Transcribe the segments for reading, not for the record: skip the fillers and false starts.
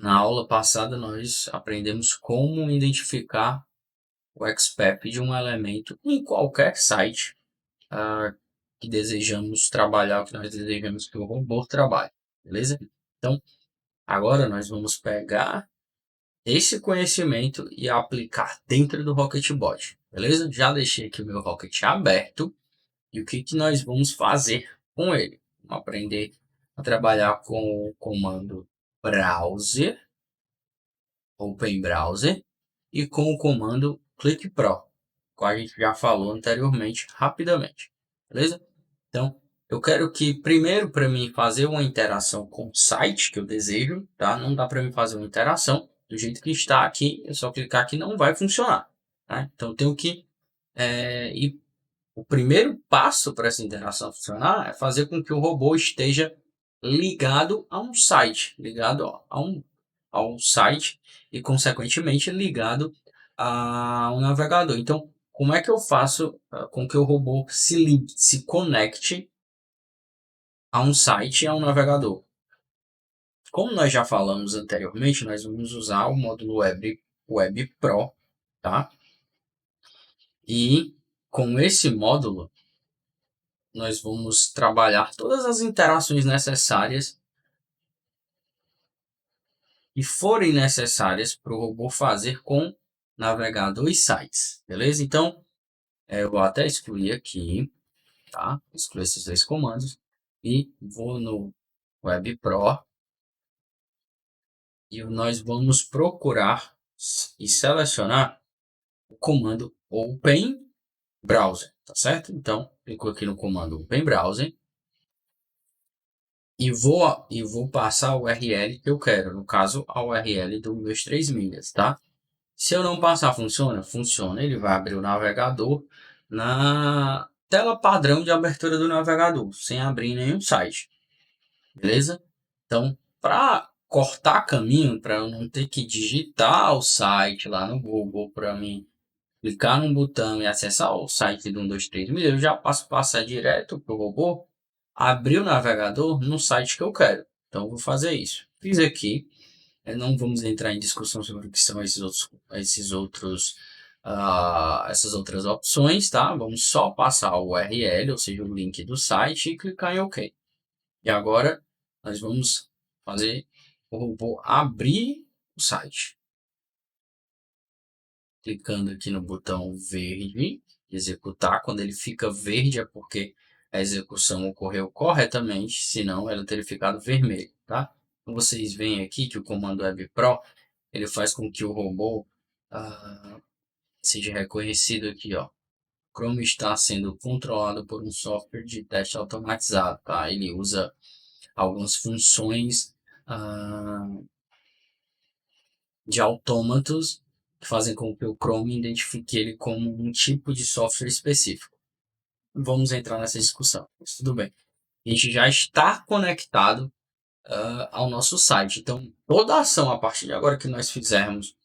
Na aula passada, nós aprendemos como identificar o XPath de um elemento em qualquer site ah, que desejamos trabalhar, que nós desejamos que o robô trabalhe, beleza? Então, agora nós vamos pegar esse conhecimento e aplicar dentro do Rocketbot, beleza? Já deixei aqui o meu Rocket aberto e o que nós vamos fazer com ele? Vamos aprender a trabalhar com o comando browser Open Browser e com o comando Click Pro, qual a gente já falou anteriormente rapidamente, beleza? Então, eu quero que primeiro para mim fazer uma interação com o site que eu desejo, tá? Não dá para mim fazer uma interação do jeito que está aqui, eu só clicar aqui não vai funcionar, tá? Então, eu tenho que ir. O primeiro passo para essa interação funcionar é fazer com que o robô esteja ligado a um site, ligado ao site e, consequentemente, ligado a um navegador. Então, como é que eu faço com que o robô se ligue, se conecte a um site e a um navegador? Como nós já falamos anteriormente, nós vamos usar o módulo Web Pro, tá? E com esse módulo, nós vamos trabalhar todas as interações necessárias e forem necessárias para o robô fazer com navegador e sites, beleza? Então, eu vou até excluir aqui, tá? Excluir esses dois comandos e vou no Web Pro e nós vamos procurar e selecionar o comando Open Browser, tá certo? Então, clico aqui no comando Open Browser e vou passar a URL que eu quero, no caso a URL do meus 3 milhas, tá? Se eu não passar, funciona? Funciona. Ele vai abrir o navegador na tela padrão de abertura do navegador, sem abrir nenhum site, beleza? Então, para cortar caminho, para eu não ter que digitar o site lá no Google, para mim clicar num botão e acessar o site do 123 milhas, eu já passo a passar direto para o robô abrir o navegador no site que eu quero. Então, eu vou fazer isso. Fiz aqui. Não vamos entrar em discussão sobre o que são essas outras opções, tá? Vamos só passar o URL, ou seja, o link do site, e clicar em OK. E agora nós vamos fazer o robô abrir o site. Clicando aqui no botão verde, executar. Quando ele fica verde é porque a execução ocorreu corretamente, senão ela teria ficado vermelho, tá? Então, vocês veem aqui que o comando Web Pro ele faz com que o robô seja reconhecido aqui, ó. Chrome está sendo controlado por um software de teste automatizado, tá? Ele usa algumas funções de autômatos que fazem com que o Chrome identifique ele como um tipo de software específico. Vamos entrar nessa discussão, mas tudo bem. A gente já está conectado ao nosso site. Então, toda ação a partir de agora que nós fizermos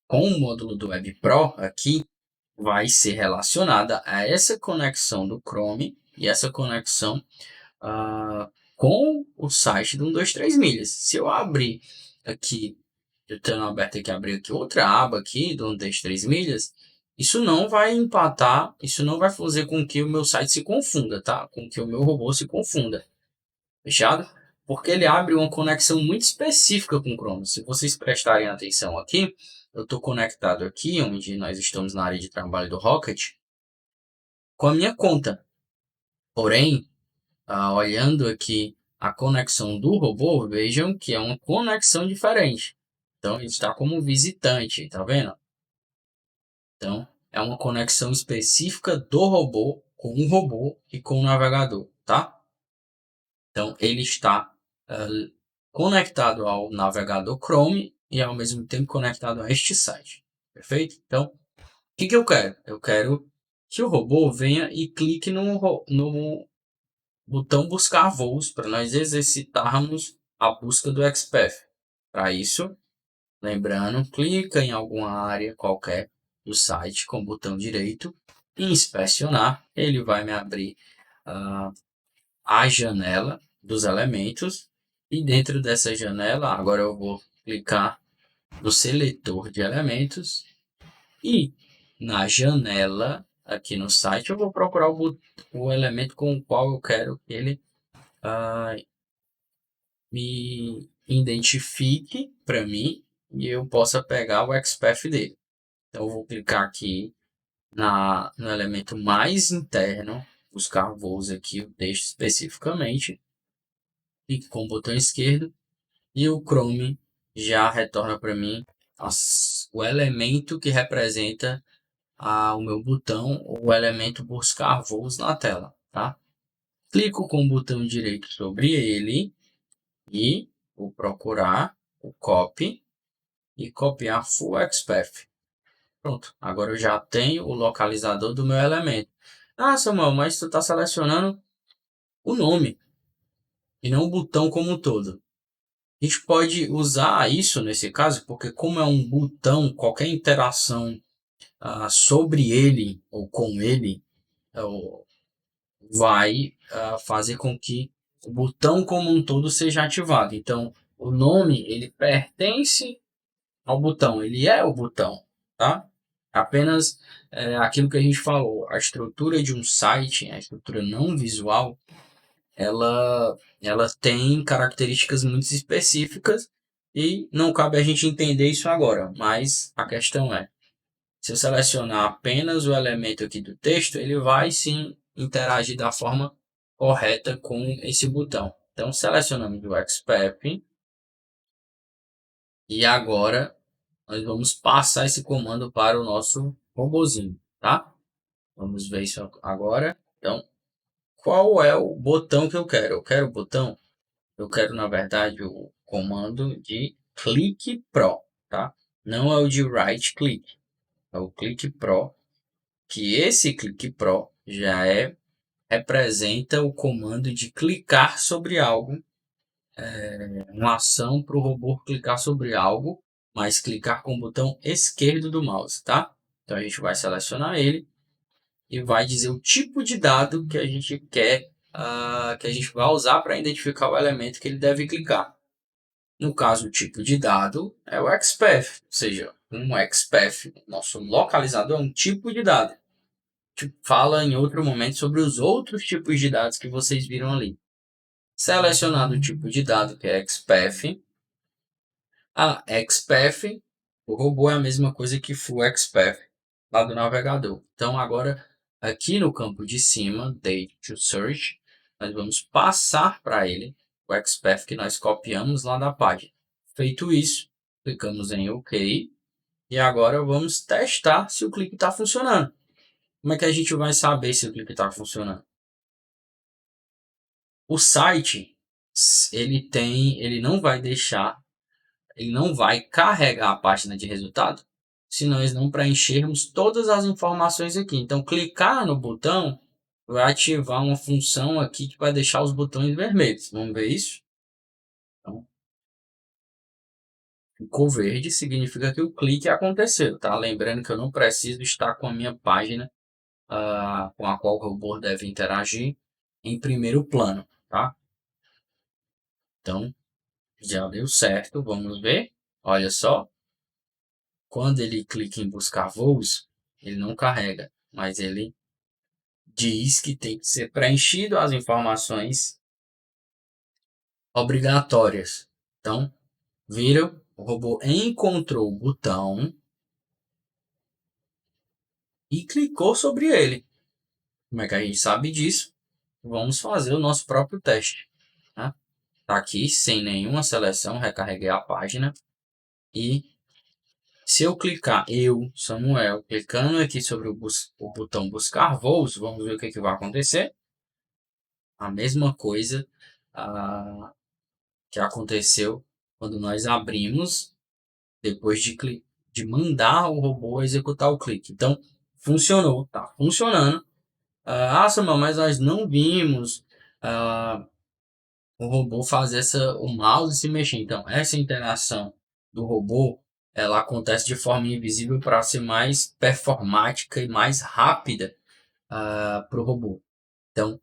com o módulo do Web Pro aqui, vai ser relacionada a essa conexão do Chrome e essa conexão com o site do 123 milhas. Se eu abrir aqui, eu tenho aberto aqui, abrir aqui outra aba aqui do 123 milhas, isso não vai empatar, isso não vai fazer com que o meu site se confunda, tá? Com que o meu robô se confunda. Fechado? Porque ele abre uma conexão muito específica com o Chrome. Se vocês prestarem atenção aqui, eu estou conectado aqui, onde nós estamos na área de trabalho do Rocket, com a minha conta. Porém, olhando aqui a conexão do robô, vejam que é uma conexão diferente. Então, ele está como visitante, tá vendo? Então, é uma conexão específica do robô com o robô e com o navegador, tá? Então, ele está conectado ao navegador Chrome e ao mesmo tempo conectado a este site. Perfeito? Então, o que eu quero? Eu quero que o robô venha e clique no botão buscar voos para nós exercitarmos a busca do XPath. Para isso, lembrando, clica em alguma área qualquer do site com o botão direito e inspecionar. Ele vai me abrir a janela dos elementos e dentro dessa janela, agora eu vou clicar no seletor de elementos e na janela aqui no site eu vou procurar o elemento com o qual eu quero que ele me identifique para mim e eu possa pegar o XPath dele. Então eu vou clicar aqui no elemento mais interno, buscar voos aqui, o texto especificamente, clique com o botão esquerdo e o Chrome já retorna para mim o elemento que representa o meu botão, o elemento buscar voos na tela, tá? Clico com o botão direito sobre ele e vou procurar o copy e copiar full XPath. Pronto, agora eu já tenho o localizador do meu elemento. Ah, Samuel, mas tu está selecionando o nome e não o botão como um todo. A gente pode usar isso nesse caso, porque como é um botão, qualquer interação sobre ele ou com ele vai fazer com que o botão como um todo seja ativado. Então, o nome ele pertence ao botão, ele é o botão, tá? Apenas aquilo que a gente falou, a estrutura de um site, a estrutura não visual, ela tem características muito específicas e não cabe a gente entender isso agora, mas a questão é, se eu selecionar apenas o elemento aqui do texto, ele vai sim interagir da forma correta com esse botão. Então, selecionamos o XPath e agora nós vamos passar esse comando para o nosso robozinho, tá? Vamos ver isso agora. Então, qual é o botão que eu quero? Eu quero o botão, eu quero na verdade o comando de clique Pro, tá? Não é o de right click, é o clique Pro, que esse clique Pro já representa o comando de clicar sobre algo, uma ação para o robô clicar sobre algo, mas clicar com o botão esquerdo do mouse, tá? Então a gente vai selecionar ele e vai dizer o tipo de dado que a gente quer, que a gente vai usar para identificar o elemento que ele deve clicar. No caso, o tipo de dado é o XPath, ou seja, um XPath, nosso localizador é um tipo de dado. A gente fala em outro momento sobre os outros tipos de dados que vocês viram ali. Selecionado o tipo de dado, que é XPath, XPath, o robô é a mesma coisa que full XPath lá do navegador. Então agora aqui no campo de cima, Date to Search, nós vamos passar para ele o XPath que nós copiamos lá da página. Feito isso, clicamos em OK e agora vamos testar se o clique está funcionando. Como é que a gente vai saber se o clique está funcionando? O site ele não vai deixar, ele não vai carregar a página de resultado se nós não preenchermos todas as informações aqui. Então, clicar no botão vai ativar uma função aqui que vai deixar os botões vermelhos. Vamos ver isso? Então, ficou verde, significa que o clique aconteceu, tá? Lembrando que eu não preciso estar com a minha página com a qual o robô deve interagir em primeiro plano, tá? Então, já deu certo, vamos ver. Olha só, quando ele clica em buscar voos, ele não carrega, mas ele diz que tem que ser preenchido as informações obrigatórias. Então, viram? O robô encontrou o botão e clicou sobre ele. Como é que a gente sabe disso? Vamos fazer o nosso próprio teste. Tá? Tá aqui, sem nenhuma seleção, recarreguei a página e se eu clicar, Samuel, clicando aqui sobre o botão buscar voos, vamos ver o que vai acontecer. A mesma coisa que aconteceu quando nós abrimos, depois de mandar o robô executar o clique. Então, funcionou, tá funcionando. Samuel, mas nós não vimos o robô fazer o mouse se mexer. Então, essa interação do robô ela acontece de forma invisível para ser mais performática e mais rápida para o robô. Então,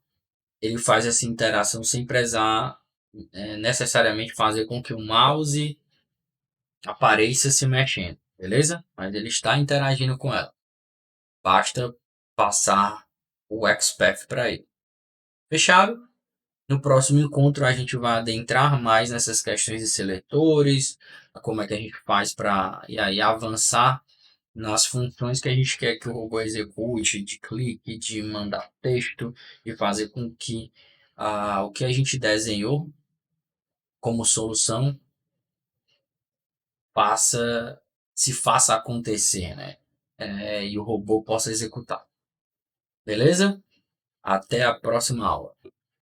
ele faz essa interação sem precisar necessariamente fazer com que o mouse apareça se mexendo, beleza? Mas ele está interagindo com ela. Basta passar o XPath para ele. Fechado? No próximo encontro a gente vai adentrar mais nessas questões de seletores, como é que a gente faz para e aí avançar nas funções que a gente quer que o robô execute, de clique, de mandar texto e fazer com que o que a gente desenhou como solução faça, se faça acontecer, né? E o robô possa executar. Beleza? Até a próxima aula.